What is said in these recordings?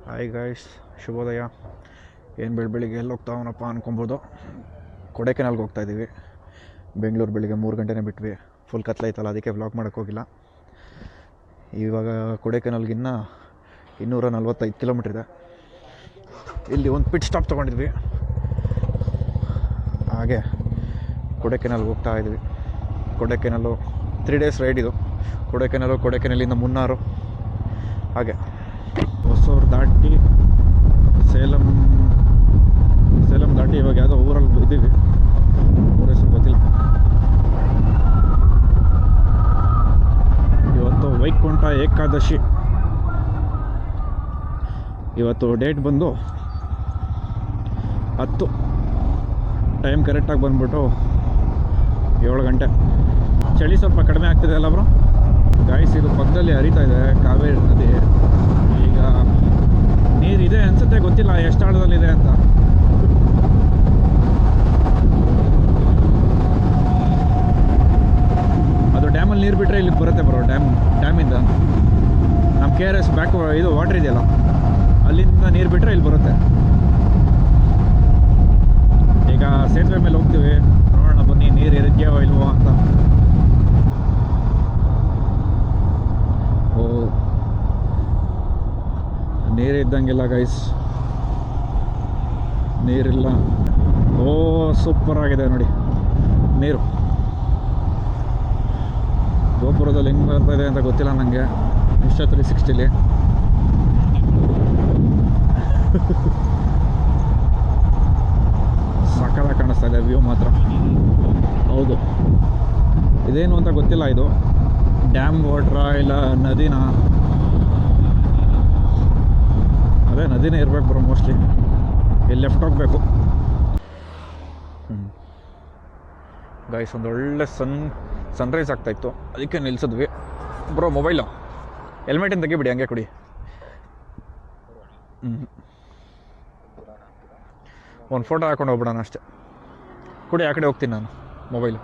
Hi guys, ಶುಭೋದಯ. ಏನು ಬೆಳಿಗ್ಗೆ ಎಲ್ಲಿ ಹೋಗ್ತಾವನಪ್ಪ ಅನ್ಕೊಬೋದು. ಕೊಡೈಕೆನಾಲ್ಗೆ ಹೋಗ್ತಾಯಿದ್ದೀವಿ. ಬೆಂಗಳೂರು ಬೆಳಿಗ್ಗೆ 3 ಗಂಟೆನೇ ಬಿಟ್ವಿ. ಫುಲ್ ಕತ್ಲೈತಲ್ಲ, ಅದಕ್ಕೆ ವ್ಲಾಗ್ ಮಾಡೋಕ್ಕೋಗಿಲ್ಲ. ಇವಾಗ ಕೊಡೈಕೆನಾಲ್ಗಿನ್ನ 245 ಕಿಲೋಮೀಟ್ರ್ ಇದೆ. ಇಲ್ಲಿ ಒಂದು ಪಿಟ್ ಸ್ಟಾಪ್ ತೊಗೊಂಡಿದ್ವಿ, ಹಾಗೆ ಕೊಡೈಕೆನಾಲ್ಗೆ ಹೋಗ್ತಾಯಿದ್ವಿ. ಕೊಡೈಕೆನಾಲು 3 ಡೇಸ್ ರೈಡ್ ಇದು. ಕೊಡೈಕೆನಾಲಿಂದ ಮುನ್ನಾರು, ಹಾಗೆ ಹೊಸೂರು ದಾಟಿ ಸೇಲಂ ದಾಟಿ ಇವಾಗ ಯಾವುದೋ ಊರಲ್ಲಿ ಇದ್ದೀವಿ. ಊರ ಹೆಸರು ಗೊತ್ತಿಲ್ಲ. ಇವತ್ತು ವೈಕುಂಠ ಏಕಾದಶಿ. ಇವತ್ತು ಡೇಟ್ ಬಂದು 10. ಟೈಮ್ ಕರೆಕ್ಟಾಗಿ ಬಂದ್ಬಿಟ್ಟು 7 ಗಂಟೆ. ಚಳಿ ಸ್ವಲ್ಪ ಕಡಿಮೆ ಆಗ್ತಿದೆ ಅಲ್ಲ ಬ್ರೋ. ಗಾಯ್ಸ್, ಇದು ಪಕ್ಕದಲ್ಲಿ ಹರಿತಾ ಇದೆ ಕಾವೇರಿ ನದಿ. ಈಗ ನೀರಿದೆ ಅನಿಸುತ್ತೆ, ಗೊತ್ತಿಲ್ಲ ಎಷ್ಟು ಆಳದಲ್ಲಿದೆ ಅಂತ. ಅದು ಡ್ಯಾಮಲ್ಲಿ ನೀರು ಬಿಟ್ಟರೆ ಇಲ್ಲಿಗೆ ಬರುತ್ತೆ ಬ್ರೋ. ಡ್ಯಾಮಿಂದ ನಮ್ಮ KRS ಬ್ಯಾಕ್ ಇದು ವಾಟ್ರ್ ಇದೆಯಲ್ಲ, ಅಲ್ಲಿಂದ ನೀರು ಬಿಟ್ಟರೆ ಇಲ್ಲಿ ಬರುತ್ತೆ. ಈಗ ಸೇತುವೆ ಮೇಲೆ ಹೋಗ್ತೀವಿ, ನೋಡೋಣ ಬನ್ನಿ ನೀರು ಇರುತ್ತೆಯೋ ಇಲ್ವೋ ಅಂತ. ನೀರಿದ್ದಂಗಿಲ್ಲ ಗೈಸ್, ನೀರಿಲ್ಲ. ಸೂಪರ್ ಆಗಿದೆ ನೋಡಿ ನೀರು. ಗೋಪುರದಲ್ಲಿ ಹೆಂಗೆ ಬರ್ತಾ ಇದೆ ಅಂತ ಗೊತ್ತಿಲ್ಲ ನನಗೆ. ಇಷ್ಟ 360ಲಿ ಸಕ್ಕತ್ತಾಗಿ ಕಾಣಿಸ್ತಾ ಇದೆ ವ್ಯೂ ಮಾತ್ರ. ಹೌದು, ಇದೇನು ಅಂತ ಗೊತ್ತಿಲ್ಲ. ಇದು ಡ್ಯಾಮ್ ವಾಟ್ರಾ ಇಲ್ಲ ನದಿನಾ? ಅದೇ ನದಿನೇ ಇರ್ಬೇಕು ಬ್ರೋ ಮೋಸ್ಟ್ಲಿ. ಇಲ್ಲಿ ಲೆಫ್ಟ್ ಹೋಗಬೇಕು. ಗಾಯ್ಸ್, ಒಂದು ಒಳ್ಳೆ ಸನ್ರೈಸ್ ಆಗ್ತಾಯಿತ್ತು, ಅದಕ್ಕೆ ನಿಲ್ಸಿದ್ವಿ. ಬ್ರೋ ಮೊಬೈಲು ಹೆಲ್ಮೆಟಿಂದ ತೆಗಿಬಿಡಿ, ಹಂಗೆ ಕೊಡಿ. ಒಂದು ಫೋಟೋ ಹಾಕೊಂಡು ಹೋಗ್ಬಿಡೋಣ ಅಷ್ಟೇ. ಕೊಡಿ, ಆ ಕಡೆ ಹೋಗ್ತೀನಿ ನಾನು. ಮೊಬೈಲು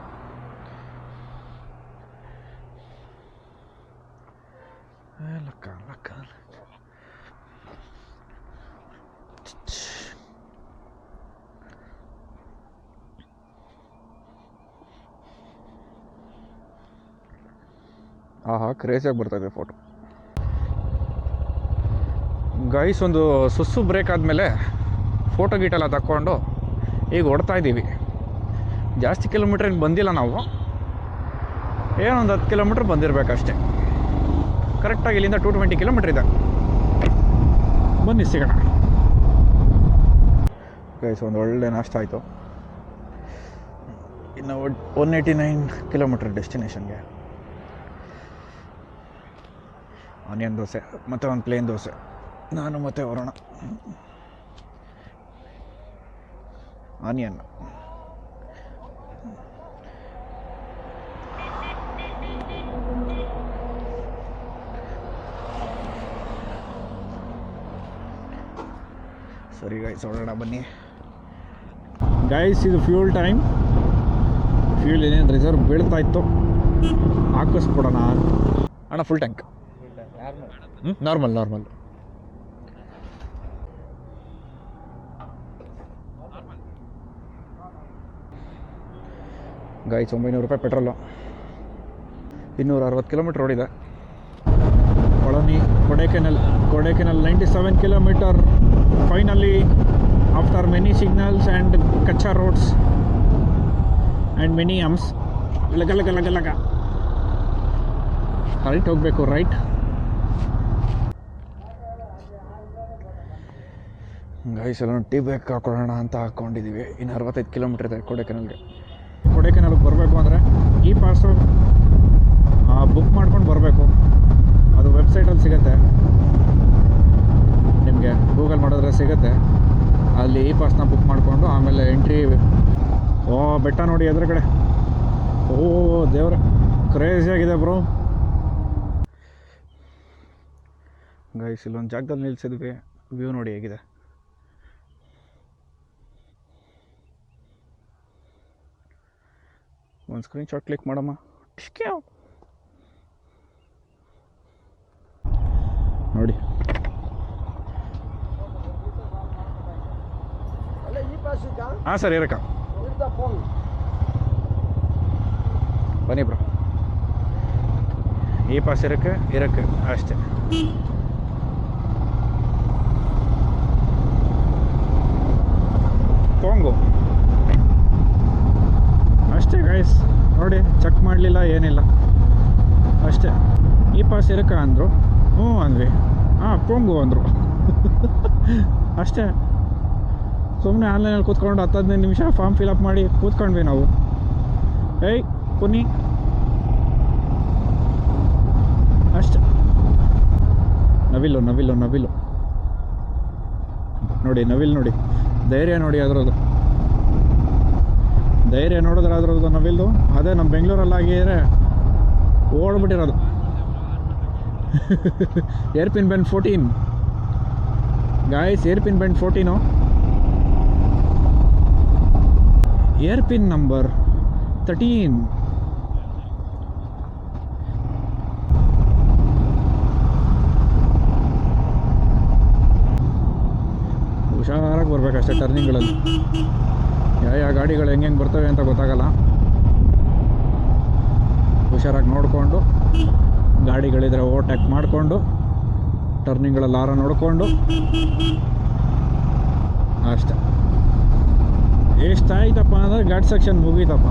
ಕ್ರೇಜಿಯಾಗಿ ಬರ್ತಾಯಿದೆ ಫೋಟೋ. ಗೈಸ್, ಒಂದು ಸುಸ್ಸು ಬ್ರೇಕ್ ಆದಮೇಲೆ ಫೋಟೋ ಗೀಟೆಲ್ಲ ತಕ್ಕೊಂಡು ಈಗ ಹೊಡ್ತಾ ಇದ್ದೀವಿ. ಜಾಸ್ತಿ ಕಿಲೋಮೀಟ್ರ್ ಏನು ಬಂದಿಲ್ಲ ನಾವು, ಏನೊಂದು 10 ಕಿಲೋಮೀಟ್ರ್ ಬಂದಿರಬೇಕಷ್ಟೆ. ಕರೆಕ್ಟಾಗಿ ಇಲ್ಲಿಂದ 220 ಕಿಲೋಮೀಟ್ರ್ ಇದೆ. ಬನ್ನಿ ಸಿಗೋಣ. ಗೈಸ್, ಒಂದು ಒಳ್ಳೆ ನಾಷ್ಟ ಆಯಿತು. ಇನ್ನು 189 ಕಿಲೋಮೀಟ್ರ್ ಡೆಸ್ಟಿನೇಷನ್ಗೆ. ಆನಿಯನ್ ದೋಸೆ ಮತ್ತು ಒಂದು ಪ್ಲೇನ್ ದೋಸೆ. ನಾನು ಮತ್ತೆ ಹೊರೋಣ. ಆನಿಯನ್ ಸರಿ ಗೈಸ್, ಹೊರಡೋಣ ಬನ್ನಿ. ಗೈಸ್, ಇದು ಫ್ಯೂಲ್ ಟೈಮ್. ಫ್ಯೂಲ್ ಏನೇನು ರಿಸರ್ವ್ ಬೀಳ್ತಾ ಇತ್ತು, ಹಾಕಿಸ್ಬಿಡೋಣ ಅಣ್ಣ. Full tank normal. ಗೈಸ್, 900 ರೂಪಾಯಿ ಪೆಟ್ರೋಲು. 260 ಕಿಲೋಮೀಟ್ರ್ ಓಡಿದೆ. Kodaikanal 97 kilometre. Finally, after many signals and kutcha roads and many humps, ಲಗ ರೈಟ್ ಹೋಗಬೇಕು. ರೈಟ್ ಗೈಸ್, ಎಲ್ಲ ಟೀ ಬ್ರೇಕ್ ಹಾಕೊಳ್ಳೋಣ ಅಂತ ಹಾಕ್ಕೊಂಡಿದ್ದೀವಿ. ಇನ್ನು 65 ಕಿಲೋಮೀಟ್ರ್ ಇದೆ ಕೊಡೈಕೆನಾಲ್ಗೆ ಬರಬೇಕು ಅಂದರೆ ಈ ಪಾಸು ಬುಕ್ ಮಾಡ್ಕೊಂಡು ಬರಬೇಕು. ಅದು ವೆಬ್ಸೈಟಲ್ಲಿ ಸಿಗುತ್ತೆ, ನಿಮಗೆ ಗೂಗಲ್ ಮಾಡಿದ್ರೆ ಸಿಗುತ್ತೆ. ಅಲ್ಲಿ ಈ ಪಾಸ್ನ ಬುಕ್ ಮಾಡಿಕೊಂಡು ಆಮೇಲೆ ಎಂಟ್ರಿ. ಬೆಟ್ಟ ನೋಡಿ ಎದುರುಗಡೆ. ದೇವ್ರೆ, ಕ್ರೇಜಿಯಾಗಿದೆ ಬ್ರೋ. ಗೈಸ್, ಇಲ್ಲೊಂದು ಜಾಗದಲ್ಲಿ ನಿಲ್ಸಿದ್ವಿ. ವ್ಯೂ ನೋಡಿ ಹೇಗಿದೆ. ಒಂದು ಸ್ಕ್ರೀನ್ಶಾಟ್ ಕ್ಲಿಕ್ ಮಾಡಮ್ಮ. ನೋಡಿ ಹಾಂ ಸರ್ ಇರಕ್ಕ ಬನ್ನಿ ಬ್ರೋ. ಈ ಪಾಸ್ ಇರಕ್ಕೆ ಅಷ್ಟೇ. ಪೋಂಗು ಅಷ್ಟೇ ಗೈಸ್. ನೋಡಿ ಚೆಕ್ ಮಾಡಲಿಲ್ಲ ಏನಿಲ್ಲ ಅಷ್ಟೇ. ಈ ಪಾಸ್ ಇರಕ್ಕ ಅಂದರು, ಹ್ಞೂ ಅಂದ್ವಿ. ಹಾಂ ಪೋಂಗು ಅಂದರು ಅಷ್ಟೇ. ಸುಮ್ಮನೆ ಆನ್ಲೈನಲ್ಲಿ ಕೂತ್ಕೊಂಡು 10-15 ನಿಮಿಷ ಫಾರ್ಮ್ ಫಿಲಪ್ ಮಾಡಿ ಕೂತ್ಕೊಂಡ್ವಿ ನಾವು. ಏಯ್ ಕುನ್ನಿ ಅಷ್ಟೆ. ನವಿಲು ನೋಡಿ, ನವಿಲು ನೋಡಿ, ಧೈರ್ಯ ನೋಡಿ ಅದರದ್ದು. ಧೈರ್ಯ ನೋಡಿದ್ರೆ ಅದರದ್ದು ನವಿಲ್ದು. ಅದೇ ನಮ್ಮ ಬೆಂಗಳೂರಲ್ಲಾಗಿದ್ರೆ ಓಡ್ಬಿಟ್ಟಿರೋದು. ಏರ್ಪಿನ್ ಬೆಂಡ್ 14 ಗಾಯ್ಸ್, ಏರ್ಪಿನ್ ಬೆಂಡ್ 14, ಏರ್ಪಿನ್ ನಂಬರ್ 13. ಹುಷಾರಾಗಿ ಬರ್ಬೇಕಷ್ಟೇ ಟರ್ನಿಂಗ್ಗಳಲ್ಲಿ. ಯಾವ ಗಾಡಿಗಳು ಹೆಂಗೆ ಬರ್ತವೆ ಅಂತ ಗೊತ್ತಾಗಲ್ಲ. ಹುಷಾರಾಗಿ ನೋಡಿಕೊಂಡು, ಗಾಡಿಗಳಿದ್ರೆ ಓವರ್ಟೇಕ್ ಮಾಡಿಕೊಂಡು, ಟರ್ನಿಂಗ್ಗಳಲ್ಲಿ ಆರ ನೋಡಿಕೊಂಡು ಅಷ್ಟೆ. ಎಷ್ಟಾಯ್ತಪ್ಪ ಅಂದರೆ ಘಾಟ್ ಸೆಕ್ಷನ್ ಮುಗೀತಪ್ಪ.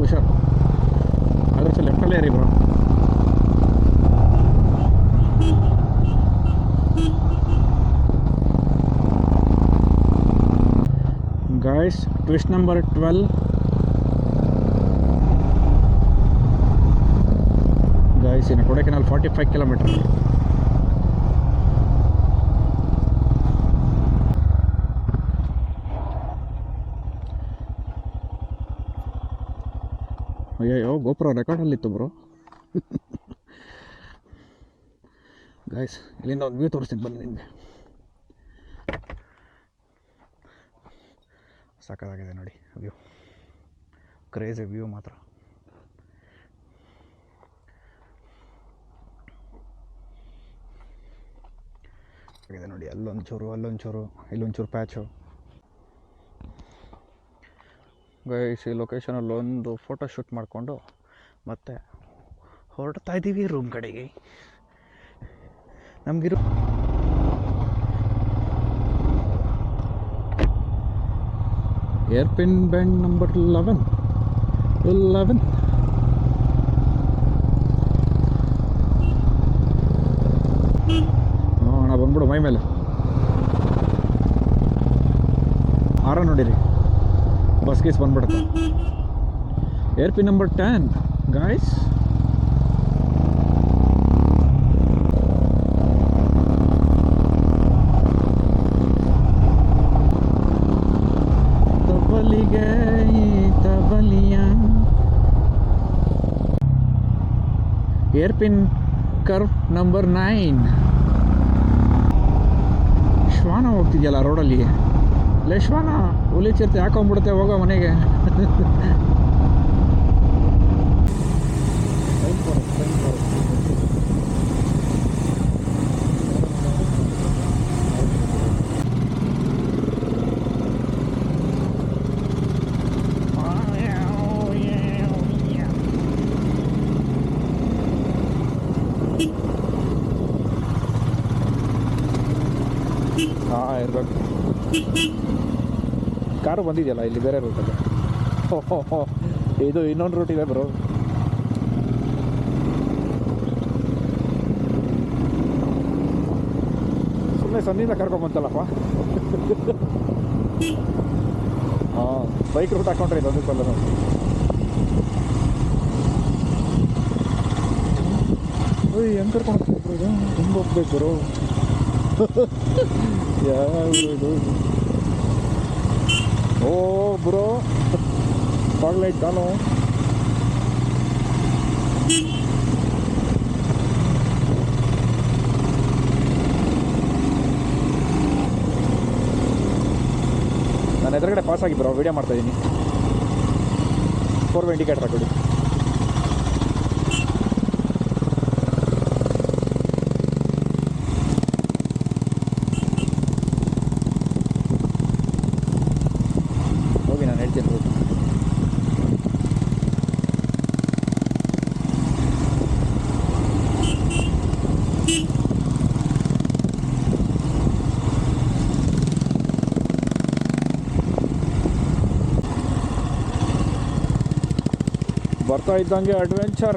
ಹುಷಾರು, ಅದ್ರ ಲೆಫ್ಟಲ್ಲೇ ರೀ bro. Guys, twist number 12 guys, ಇನ್ನು ಕೊಡೈಕೆನಾಲ್ 45 ಕಿಲೋಮೀಟರ್. ಅಯ್ಯೋ ಗೋಪುರ ರೆಕಾರ್ಡಲ್ಲಿತ್ತು ಬ್ರೋ. ಗಾಯ್ಸ್, ಇಲ್ಲಿಂದ ಒಂದು ವ್ಯೂ ತೋರಿಸ್ತೀನಿ ಬನ್ನಿ ನಿಮಗೆ. ಸಾಕಾಗಿದೆ ನೋಡಿ ವ್ಯೂ, ಕ್ರೇಜಿ ವ್ಯೂ ಮಾತ್ರ. ಆಗಿದೆ ನೋಡಿ, ಅಲ್ಲೊಂಚೂರು ಇಲ್ಲೊಂಚೂರು ಪ್ಯಾಚು. ಗೈಸ್, ಈ ಲೊಕೇಶನಲ್ಲಿ ಒಂದು ಫೋಟೋ ಶೂಟ್ ಮಾಡಿಕೊಂಡು ಮತ್ತೆ ಹೊರಡ್ತಾ ಇದ್ದೀವಿ ರೂಮ್ ಕಡೆಗೆ. ನಮಗಿರೋ ಏರ್ಪಿನ್ ಬೆಂಡ್ ನಂಬರ್ 11. ನಾ ಬಂದ್ಬಿಡು ಮೈ ಮೇಲೆ. ಆರ ನೋಡಿರಿ, ಬಸ್ ಗೀಸ್ ಬಂದ್ಬಿಡುತ್ತೆ. Hairpin number 10 guys. Hairpin curve number 9. ಶ್ವಾನ ಹೋಗ್ತಿದ್ಯಲ್ಲ ರೋಡಲ್ಲಿ. ಲೇ ಶ್ವಾನ, ಹುಲಿ ಚಿರತೆ ಹಾಕೊಂಡ್ಬಿಡುತ್ತೆ, ಹೋಗೋ ಮನೆಗೆ. ಇರಬೇಕು. ಕಾರು ಬಂದಿದೆಯಲ್ಲ ಇಲ್ಲಿ ಬೇರೆ ರೂಟಲ್ಲಿ. ಇದು ಇನ್ನೊಂದು ರೂಟ್ ಇದೆ ಬ್ರೋ. ಸುಮ್ಮನೆ ಸನ್ನಿಂದ ಕರ್ಕೊಂಬಂತಲ್ಲಪ್ಪ. ಹಾಂ, ಬೈಕ್ ರೂಟ್ ಹಾಕೊಂಡ್ರೆ ಇದೊಂದು ಸಲ ಹೆಂಗೆ ಕರ್ಕೊಂಡು ಹೋಗ್ಬೇಕು, ಇದು ಹೆಂಗೆ ಹೋಗ್ಬೇಕು ಬ್ರೋ? ಯಾವುದು ಓ ಬ್ರೋ, ಫಾಗ್ ಲೈಟ್ ಕಾಣೋ. ಎದುರುಗಡೆ ಪಾಸ್ ಆಗಿ ಬ್ರೋ, ವೀಡಿಯೋ ಮಾಡ್ತಾಯಿದ್ದೀನಿ. 4 ಇಂಡಿಕೇಟರ್ ಹಾಕೊಡಿ. ಹೋಗಿ ನಾನು ಹೇಳ್ತೀನಿ ರೂಟ್. ಬರ್ತಾ ಇದ್ದಂಗೆ ಅಡ್ವೆಂಚರ್.